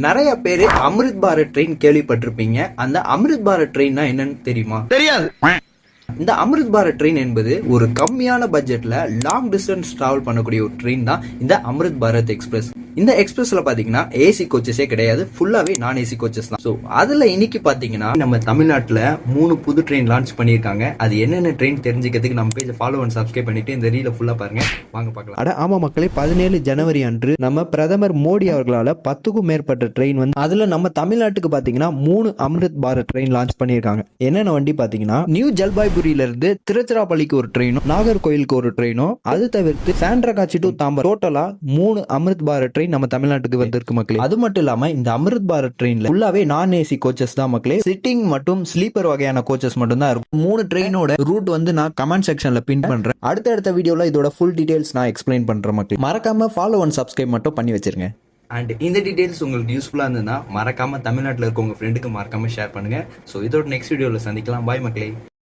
நிறைய பேரு அமிர்த் பாரத் ட்ரெயின் கேள்விப்பட்டிருப்பீங்க. அந்த அமிர்த் பாரத் ட்ரெயின்னா என்னன்னு தெரியுமா? தெரியாது. இந்த அமிர்த் பாரத் ட்ரெயின் என்பது ஒரு கம்மியான பட்ஜெட்ல லாங் டிஸ்டன்ஸ் டிராவல் பண்ணக்கூடிய ஒரு ட்ரெயின் தான் இந்த அமிர்த் பாரத் எக்ஸ்பிரஸ். இந்த எக்ஸ்பிரஸ்ல பாத்தீங்கன்னா ஏசி கோச்சஸே கிடையாது, ஃபுல்லாவே நான் ஏசி கோச்சஸ் தான். சோ அதுல இன்னைக்கு பாத்தீங்கன்னா நம்ம தமிழ்நாட்டுல 3 புது ட்ரெயின் லான்ச் பண்ணிருக்காங்க. அது என்னென்ன ட்ரெயின் தெரிஞ்சுக்கிறதுக்கு நம்ம பேஜ் ஃபாலோ அண்ட் சப்ஸ்கிரைப் பண்ணிட்டு இந்த ரீல ஃபுல்லா பாருங்க. வாங்க பார்க்கலாம். அட ஆமா மக்களே, 17 ஜனவரி அன்று நம்ம பிரதமர் மோடி அவர்களால 10க்கும் மேற்பட்ட ட்ரெயின் வந்து அதுல நம்ம தமிழ்நாட்டுக்கு பாத்தீங்கன்னா 3 அமிர்த் பாரத் ட்ரெயின் லான்ச் பண்ணிருக்காங்க. என்னென்ன வண்டி பாத்தீங்கன்னா நியூ ஜல்பாய்குரியில இருந்து திருச்சிராப்பள்ளிக்கு ஒரு ட்ரெயினும், நாகர்கோயிலுக்கு ஒரு ட்ரெயினும், அது தவிர்த்து சாண்ட்ரகாச்சி டு தாம்பரம், டோட்டலா 3 அமிர்த் பாரத் ட்ரெயின் நம்ம தமிழ்நாட்டுக்கு வந்திருக்கு மக்களே. அது மட்டும் இல்லாம இந்த அமிர்த் பாரத் ட்ரெயின்ல ஃபுல்லாவே நான் ஏசி கோச்சஸ் தான் மக்களே. சிட்டிங் மற்றும் ஸ்லீப்பர் வகையான கோச்சஸ் மட்டும் தான் இருக்கும். 3 ட்ரெயினோட ரூட் வந்து நான் கமெண்ட் செக்ஷன்ல பின் பண்றேன். அடுத்த வீடியோல இதோட ஃபுல் டீடைல்ஸ் நான் எக்ஸ்பிளைன் பண்றேன் மக்களே. மறக்காம ஃபாலோ அண்ட் சப்ஸ்கிரைப் மட்டும் பண்ணி வச்சிருங்க. அண்ட் இந்த டீடைல்ஸ் உங்களுக்கு யூஸ்ஃபுல்லா இருந்ததுன்னா மறக்காம தமிழ்நாட்டில் இருக்க உங்க ஃப்ரெண்டுக்கு மறக்காம ஷேர் பண்ணுங்க. ஸோ இதோட நெக்ஸ்ட் வீடியோவில் சந்திக்கலாம். பாய் மக்களே.